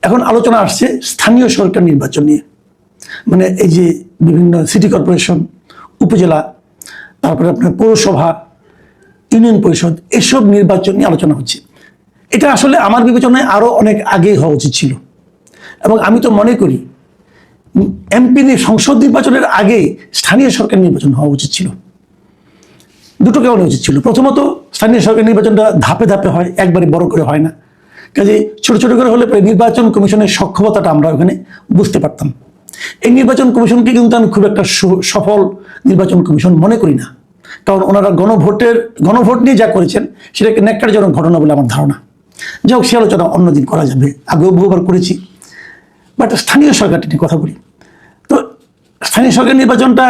এখন আলোচনা আসছে স্থানীয় সরকার নির্বাচন নিয়ে। মানে এই যে বিভিন্ন সিটি কর্পোরেশন, উপজেলা, তারপরে আপনার পৌরসভা, ইউনিয়ন পরিষদ, এসব নির্বাচন নিয়ে আলোচনা হচ্ছে। এটা আসলে আমার বিবেচনায় আরো অনেক আগেই হওয়া উচিত ছিল। এবং আমি তো মনে করি এমপি সংসদ নির্বাচনের আগে স্থানীয় সরকার নির্বাচন হওয়া উচিত ছিল। দুটো কারণে উচিত ছিল। প্রথমত, স্থানীয় সরকার নির্বাচনটা ধাপে ধাপে হয়, একবারে বড় করে হয় না। কাজে ছোট ছোট করে হলে নির্বাচন কমিশনের সক্ষমতাটা আমরা ওখানে বুঝতে পারতাম। এই নির্বাচন কমিশনকে কিন্তু আমি খুব একটা সফল নির্বাচন কমিশন মনে করি না। কারণ ওনারা গণভোট নিয়ে যা করেছেন সেটাকে ন্যাক্কারজনক ঘটনা বলে আমার ধারণা। যাই হোক, সে আলোচনা অন্যদিন করা যাবে, আগেও বহুবার করেছি। বাট স্থানীয় সরকারটি নিয়ে কথা বলি। তো স্থানীয় সরকার নির্বাচনটা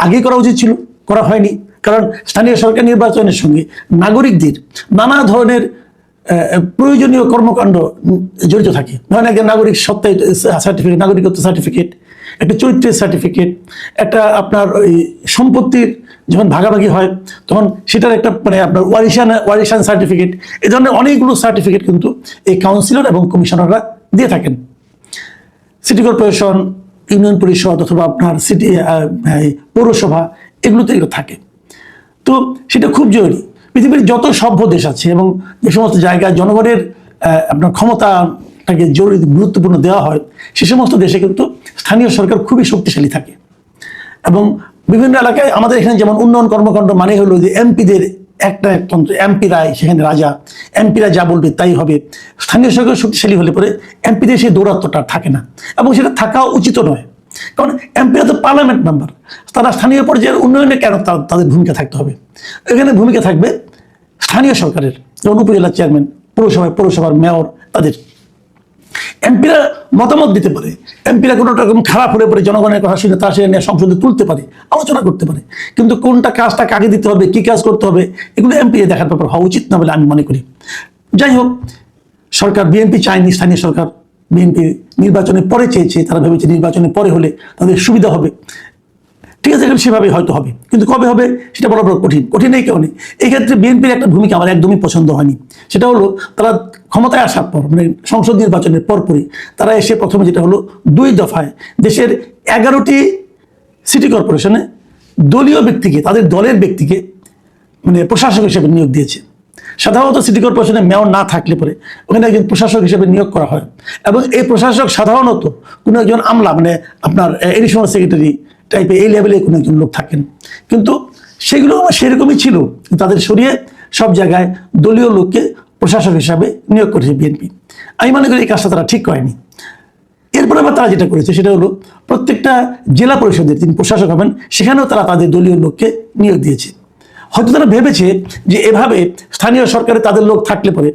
আগে করা উচিত ছিল, করা হয়নি। কারণ স্থানীয় সরকার নির্বাচনের সঙ্গে নাগরিকদের নানা ধরনের প্রয়োজনীয় কর্মকাণ্ড জড়িত থাকে। ধরেন একজন নাগরিক সত্ত্বায়িত সার্টিফিকেট, নাগরিকত্ব সার্টিফিকেট, একটা চরিত্রের সার্টিফিকেট, একটা আপনার ওই সম্পত্তির যখন ভাগাভাগি হয় তখন সেটার একটা মানে আপনার ওয়ারিশান সার্টিফিকেট, এই ধরনের অনেকগুলো সার্টিফিকেট কিন্তু এই কাউন্সিলর এবং কমিশনাররা দিয়ে থাকেন। সিটি কর্পোরেশন, ইউনিয়ন পরিষদ অথবা আপনার সিটি পৌরসভা, এগুলোতে এগুলো থাকে। তো সেটা খুব জরুরি। পৃথিবীর যত সভ্য দেশ আছে এবং যে সমস্ত জায়গায় জনগণের আপনার ক্ষমতাটাকে জরুরি গুরুত্বপূর্ণ দেওয়া হয়, সে সমস্ত দেশে কিন্তু স্থানীয় সরকার খুবই শক্তিশালী থাকে। এবং বিভিন্ন এলাকায় আমাদের এখানে যেমন উন্নয়ন কর্মকাণ্ড মানে হলো যে এমপিদের একটা তন্ত্র, এমপিরাই সেখানে রাজা, এমপিরা যা বলবে তাই হবে। স্থানীয় সরকার শক্তিশালী হলে পরে এমপিদের সেই দৌরাত্মটা থাকে না, এবং সেটা থাকা উচিত নয়। কারণ এমপিরা তো পার্লামেন্ট মেম্বার, তারা স্থানীয় পর্যায়ের উন্নয়নে কেন তাদের ভূমিকা থাকতে হবে? এখানে ভূমিকা থাকবে স্থানীয় সরকারের, যেমন উপজেলার চেয়ারম্যান, পৌরসভার মেয়র, তাদের। এমপিরা মতামত দিতে পারে, এমপিরা কোনো রকম খারাপ হলে পরে জনগণের কথা শুনে তা সে নিয়ে সংসদে তুলতে পারে, আলোচনা করতে পারে। কিন্তু কোনটা কাজটা কাকে দিতে হবে, কি কাজ করতে হবে, এগুলো এমপি দেখার ব্যাপার হওয়া উচিত না বলে আমি মনে করি। যাই হোক, সরকার বিএনপি চায়নি স্থানীয় সরকার, বিএনপি নির্বাচনের পরে চেয়েছে, তারা ভেবেছে নির্বাচনের পরে হলে তাদের সুবিধা হবে। ঠিক আছে, সেভাবে হয়তো হবে, কিন্তু কবে হবে সেটা বড় কঠিন এই কারণে। এই ক্ষেত্রে বিএনপির একটা ভূমিকা আমার একদমই পছন্দ হয়নি। সেটা হলো তারা ক্ষমতায় আসার পর, মানে সংসদ নির্বাচনের পরপরই তারা এসে প্রথমে যেটা হলো 2 দফায় দেশের 11টি সিটি কর্পোরেশনে দলীয় ব্যক্তিকে, তাদের দলের ব্যক্তিকে মানে প্রশাসক হিসেবে নিয়োগ দিয়েছে। সাধারণত সিটি কর্পোরেশনে মেয়র না থাকলে পরে ওখানে একজন প্রশাসক হিসেবে নিয়োগ করা হয়, এবং এই প্রশাসক সাধারণত কোনো একজন আমলা, মানে আপনার এডিশনাল সেক্রেটারি টাইপের এই লেভেলে কোনো একজন লোক থাকেন। কিন্তু সেগুলো সেরকমই ছিল, তাদের সরিয়ে সব জায়গায় দলীয় লোককে প্রশাসক হিসাবে নিয়োগ করেছে বিএনপি। আমি মনে করি এই কাজটা তারা ঠিক করেনি। এরপরে আবার তারা যেটা করেছে সেটা হলো প্রত্যেকটা জেলা পরিষদের যিনি প্রশাসক হবেন সেখানেও তারা তাদের দলীয় লোককে নিয়োগ দিয়েছে। হয়তো তারা ভেবেছে যে এভাবে স্থানীয় সরকারে তাদের লোক থাকলে পরে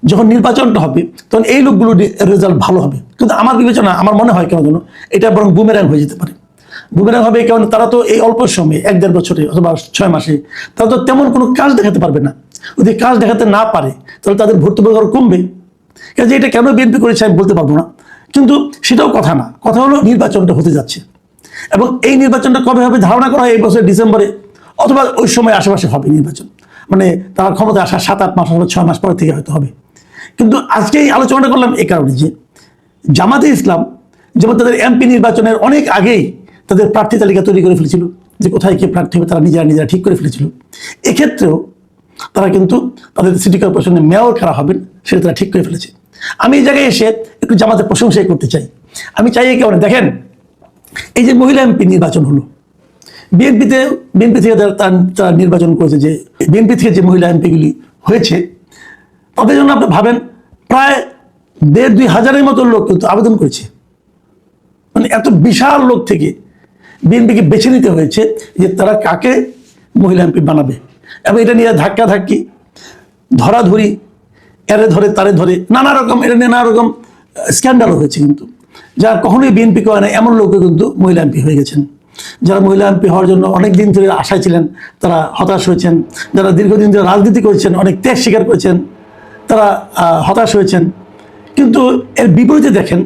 যখন নির্বাচনটা হবে তখন এই লোকগুলোর রেজাল্ট ভালো হবে। কিন্তু আমার বিবেচনা, আমার মনে হয় কেন যেন এটা বরং বুমেরাং হয়ে যেতে পারে। বুমেরাং হবে কারণ তারা তো এই অল্প সময়ে 1-1.5 বছরে অথবা 6 মাসে তারা তো তেমন কোনো কাজ দেখাতে পারবে না। যদি কাজ দেখাতে না পারে তাহলে তাদের ভর্তুকি আরো কমবে। কাজে এটা কেন বিএনপি করেছে আমি বলতে পারবো না, কিন্তু সেটাও কথা না। কথা হলো নির্বাচনটা হতে যাচ্ছে, এবং এই নির্বাচনটা কবে হবে ধারণা করা হয় এই বছর ডিসেম্বরে অথবা ওই সময় আশেপাশে হবে নির্বাচন। মানে তার ক্ষমতা আসা 7-8 মাস অথবা 6 মাস পরে থেকে হয়তো হবে। কিন্তু আজকে এই আলোচনাটা করলাম এই কারণে যে জামাতে ইসলাম যেমন তাদের এমপি নির্বাচনের অনেক আগেই তাদের প্রার্থী তালিকা তৈরি করে ফেলেছিল, যে কোথায় কে প্রার্থী হবে তারা নিজেরা ঠিক করে ফেলেছিল। এক্ষেত্রেও তারা কিন্তু তাদের সিটি কর্পোরেশনের মেয়র কারা হবেন সেটা তারা ঠিক করে ফেলেছে। আমি এই জায়গায় এসে একটু জামাতের প্রশংসাই করতে চাই। আমি চাই এই কারণে, দেখেন এই যে মহিলা এমপি নির্বাচন হলো, বিএনপি থেকে তারা নির্বাচন করেছে, যে বিএনপি থেকে যে মহিলা এমপিগুলি হয়েছে তাদের জন্য আপনি ভাবেন প্রায় 1,500-2 হাজারের মতো লোক কিন্তু আবেদন করেছে। মানে এত বিশাল লোক থেকে বিএনপিকে বেছে নিতে হয়েছে যে তারা কাকে মহিলা এমপি বানাবে, এবং এটা নিয়ে ধাক্কাধাক্কি, ধরাধরি, এরে ধরে তারে ধরে নানা রকম, এটা নিয়ে নানা রকম স্ক্যান্ডালও হয়েছে। কিন্তু যারা কখনোই বিএনপি করে না এমন লোকও কিন্তু মহিলা এমপি হয়ে গেছেন। যারা মহিলা এমপি হওয়ার জন্য অনেক দিন ধরে আশায় ছিলেন তারা হতাশ হয়েছেন। যারা দীর্ঘদিন ধরে রাজনীতি করেছেন, অনেক ত্যাগ স্বীকার করেছেন, তারা হতাশ হয়েছেন। কিন্তু এর বিপরীতে দেখেন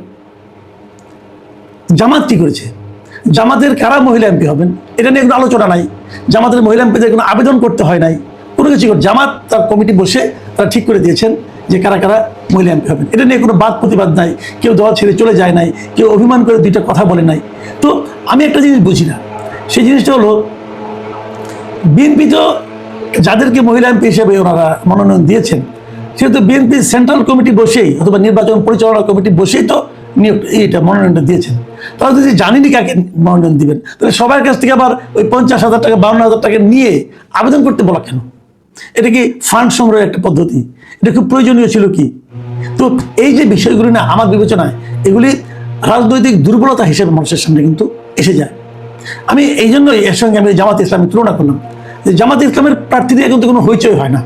জামাত কি করেছে। জামাতের কারা মহিলা এমপি হবেন এটা নিয়ে কোনো আলোচনা নাই। জামাতের মহিলা এমপিদের কোনো আবেদন করতে হয় নাই, কোনো কিছু। জামাত তার কমিটি বসে তারা ঠিক করে দিয়েছেন যে কারা কারা মহিলা এমপি হবেন। এটা নিয়ে কোনো বাদ প্রতিবাদ নাই, কেউ দল ছেড়ে চলে যায় নাই, কেউ অভিমান করে দুইটা কথা বলে নাই। তো আমি একটা জিনিস বুঝি না, সেই জিনিসটা হলো বিএনপি তো যাদেরকে মহিলা এমপি হিসেবে ওনারা মনোনয়ন দিয়েছেন, সেহেতু বিএনপি সেন্ট্রাল কমিটি বসেই অথবা নির্বাচন পরিচালনা কমিটি বসেই তো এইটা মনোনয়নটা দিয়েছেন। তারা যদি জানেনি কাকে মনোনয়ন দিবেন, তাহলে সবার কাছ থেকে আবার ওই 50,000 টাকা 52,000 টাকা নিয়ে আবেদন করতে বলা কেন? এটা কি ফান্ড সংগ্রহের একটা পদ্ধতি? এটা খুব প্রয়োজনীয় ছিল কি? তো এই যে বিষয়গুলি না, আমার বিবেচনায় এগুলি রাজনৈতিক দুর্বলতা হিসেবে মানুষের সামনে কিন্তু এসে যায়। আমি এই জন্যই এর সঙ্গে আমি জামাত ইসলামের তুলনা করলাম যে জামাত ইসলামের প্রার্থী দিয়ে কিন্তু কোনো হইচই হয় না।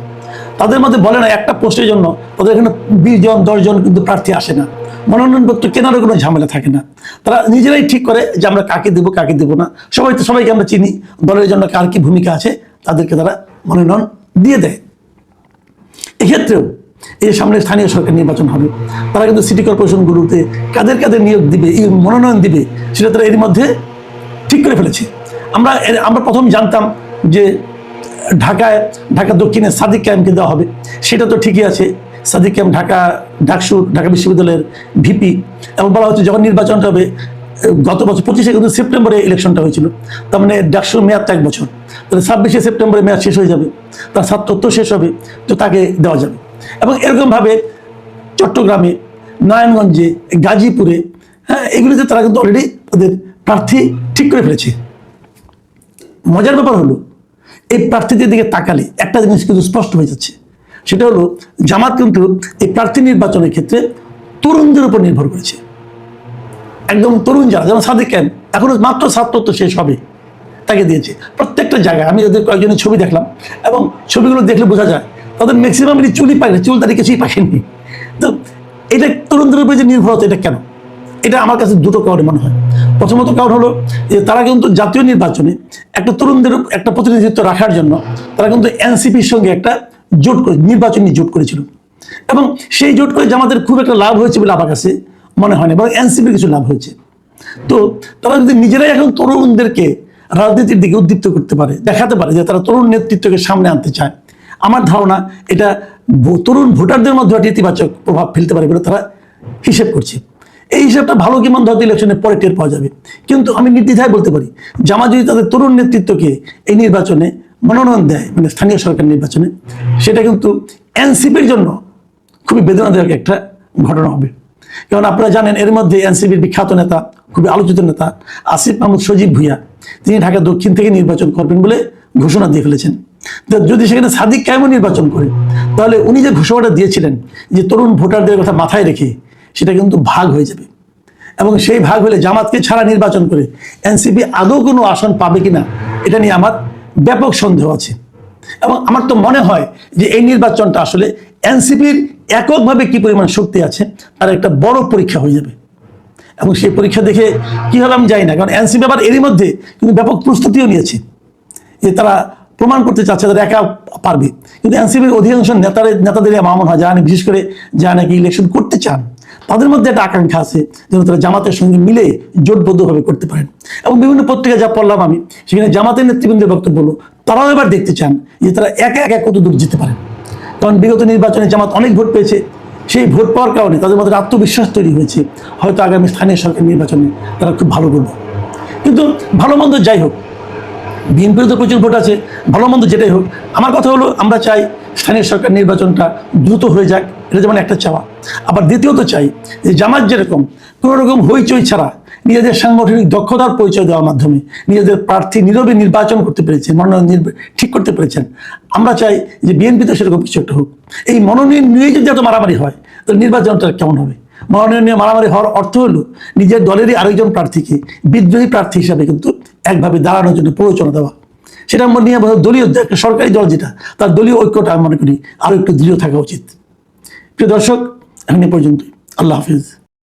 তাদের মধ্যে বলে না একটা পোস্টের জন্য তাদের এখানে 20 জন 10 জন কিন্তু প্রার্থী আসে না, মনোনয়নপত্র কেনারও কোনো ঝামেলা থাকে না। তারা নিজেরাই ঠিক করে যে আমরা কাকে দেবো কাকে দেবো না। সবাইকে আমরা চিনি, দলের জন্য কার কি ভূমিকা আছে তাদেরকে তারা মনোনয়ন দিয়ে দেয়। এক্ষেত্রেও এই সামনে স্থানীয় সরকার নির্বাচন হবে, তারা কিন্তু সিটি কর্পোরেশনগুলোতে কাদের কাদের নিয়োগ দিবে, এই মনোনয়ন দিবে, সেটা তারা এর মধ্যে ঠিক করে ফেলেছে। আমরা প্রথম জানতাম যে ঢাকা দক্ষিণে সাদিক কায়েমকে দেওয়া হবে, সেটা তো ঠিকই আছে। সাদিক কায়েম ঢাকা বিশ্ববিদ্যালয়ের ভিপি, এবং বলা হচ্ছে যখন নির্বাচনটা হবে গত বছর 25 কিন্তু সেপ্টেম্বরে ইলেকশনটা হয়েছিল, তার মানে ডাকসুর মেয়াদ 1 বছর, তাহলে 26 সেপ্টেম্বরে মেয়াদ শেষ হয়ে যাবে, তার ছাত্রত্ব শেষ হবে, তো তাকে দেওয়া যাবে। এবং এরকমভাবে চট্টগ্রামে, নারায়ণগঞ্জে, গাজীপুরে, হ্যাঁ, এগুলিতে তারা কিন্তু অলরেডি তাদের প্রার্থী ঠিক করে ফেলেছে। মজার ব্যাপার হলো এই প্রার্থীদের দিকে তাকালে একটা জিনিস কিন্তু স্পষ্ট হয়ে যাচ্ছে, সেটা হলো জামাত কিন্তু এই প্রার্থী নির্বাচনের ক্ষেত্রে তরুণদের উপর নির্ভর করেছে। একদম তরুণ যারা, যেমন সাদিক কায়েম এখনো মাত্র ছাত্রত্ব শেষ হবে, তাকে দিয়েছে। প্রত্যেকটা জায়গায় আমি ওদের কয়েকজনের ছবি দেখলাম, এবং ছবিগুলো দেখলে বোঝা যায় তাদের ম্যাক্সিমাম চুলই পায়নি, চুল তাদের কিছুই পাকেনি। তো এটা তরুণদের উপরে যে নির্ভরতা, এটা কেন? এটা আমার কাছে দুটো কারণে মনে হয়। প্রথমত কারণ হলো যে তারা কিন্তু জাতীয় নির্বাচনে একটা তরুণদের একটা প্রতিনিধিত্ব রাখার জন্য তারা কিন্তু এনসিপির সঙ্গে একটা জোট করে নির্বাচনী জোট করেছিল, এবং সেই জোট করে জামাতের খুব একটা লাভ হয়েছে বলে আমার কাছে মনে হয় না, এবং এনসিপির কিছু লাভ হয়েছে। তো তারা যদি নিজেরাই এখন তরুণদেরকে রাজনীতির দিকে উদ্দীপ্ত করতে পারে, দেখাতে পারে যে তারা তরুণ নেতৃত্বকে সামনে আনতে চায়, আমার ধারণা এটা তরুণ ভোটারদের মধ্যে একটা ইতিবাচক প্রভাব ফেলতে পারে বলে তারা হিসেব করছে। এই হিসাবটা ভালো কি মন্দ হয়তো ইলেকশনের পরে টের পাওয়া যাবে, কিন্তু আমি নির্দ্বিধায় বলতে পারি জামাত যদি তাদের তরুণ নেতৃত্বকে এই নির্বাচনে মনোনয়ন দেয়, মানে স্থানীয় সরকার নির্বাচনে, সেটা কিন্তু এনসিপির জন্য খুবই বেদনাদায়ক একটা ঘটনা হবে। কারণ আপনারা জানেন এর মধ্যে এনসিপির বিখ্যাত নেতা, খুবই আলোচিত নেতা আসিফ মাহমুদ সজীব ভুইয়া, তিনি ঢাকা দক্ষিণ থেকে নির্বাচন করবেন বলে ঘোষণা দিয়ে ফেলেছেন। যদি সেখানে সাদিক কায়েমও নির্বাচন করে, তাহলে উনি যে ঘোষণাটা দিয়েছিলেন যে তরুণ ভোটারদের কথা মাথায় রেখে, সেটা কিন্তু ভাগ হয়ে যাবে, এবং সেই ভাগ হলে জামাতকে ছাড়া নির্বাচন করে এনসিপি আদৌ কোনো আসন পাবে কিনা এটা নিয়ে আমার ব্যাপক সন্দেহ আছে। এবং আমার তো মনে হয় যে এই নির্বাচনটা আসলে এনসিপির এককভাবে কি পরিমাণ শক্তি আছে তার একটা বড় পরীক্ষা হয়ে যাবে, এবং সেই পরীক্ষা দেখে কি হবে আমি জানি না। কারণ এনসিপি আবার এরই মধ্যে কিন্তু ব্যাপক প্রস্তুতিও নিয়েছে যে তারা প্রমাণ করতে চাচ্ছে তারা একা পারবে। কিন্তু এনসিপির অধিকাংশ নেতাদের আমার মনে হয়, যারা বিশেষ করে যারা নাকি ইলেকশন করতে চান, তাদের মধ্যে একটা আকাঙ্ক্ষা আছে যেন তারা জামাতের সঙ্গে মিলে জোটবদ্ধভাবে করতে পারেন। এবং বিভিন্ন পত্রিকা যা পড়লাম আমি, সেখানে জামাতের নেতৃবৃন্দের বক্তব্য হলো তারাও এবার দেখতে চান যে তারা একা একা কত দূর যেতে পারেন। কারণ বিগত নির্বাচনে জামাত অনেক ভোট পেয়েছে, সেই ভোট পাওয়ার কারণে তাদের মধ্যে আত্মবিশ্বাস তৈরি হয়েছে, হয়তো আগামী স্থানীয় সরকার নির্বাচনে তারা খুব ভালো করবে। কিন্তু ভালো মন্দ যাই হোক, বিএনপির তো প্রচুর ভোট আছে, ভালো মন্দ যেটাই হোক, আমার কথা হলো আমরা চাই স্থানীয় সরকার নির্বাচনটা দ্রুত হয়ে যাক, এটা যেমন একটা চাওয়া। আবার দ্বিতীয়ত চাই যে জামাত যেরকম কোনো রকম হইচই ছাড়া নিজেদের সাংগঠনিক দক্ষতার পরিচয় দেওয়ার মাধ্যমে নিজেদের প্রার্থী নীরবে নির্বাচন করতে পেরেছেন, মনোনয়ন ঠিক করতে পেরেছেন, আমরা চাই যে বিএনপিতে সেরকম কিছু একটা হোক। এই মনোনয়ন নিয়ে যদি এত মারামারি হয় তাহলে নির্বাচনটা কেমন হবে? মনোনয়ন নিয়ে মারামারি হওয়ার অর্থ হলো নিজের দলেরই আরেকজন প্রার্থীকে বিদ্রোহী প্রার্থী হিসাবে কিন্তু একভাবে দাঁড়ানোর জন্য প্ররোচনা দেওয়া। সেটা নিয়ে দলীয় একটা সরকারি দল যেটা, তার দলীয় ঐক্যটা আমি মনে করি আরো একটু দৃঢ় থাকা উচিত। প্রিয় দর্শক, এখন এ পর্যন্তই। আল্লাহ হাফিজ।